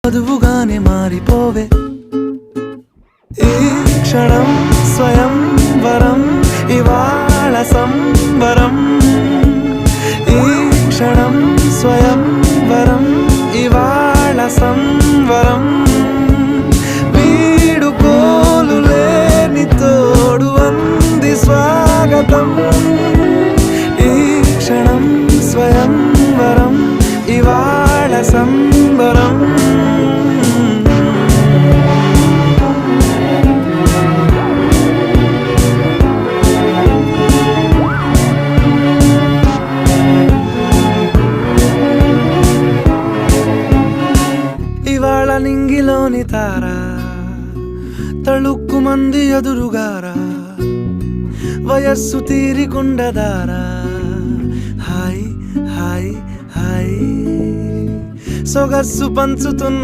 వధువుగానే మారిపోవే ఈ క్షణం స్వయం వరం ఇవాళ సంబరం ఈ క్షణం స్వయం వరం ఇవాళ సంవరం వీడుకోలు లేని తోడు అంది స్వాగతం ఈ క్షణం స్వయం వరం ఇవాళ సంబరం ఇవాళ నింగిలోని తారా తళుక్కు మంది ఎదురుగారా వయస్సు తీరికుండదారా హాయ్ హాయ్ హాయ్ సొగస్సు పంచుతున్న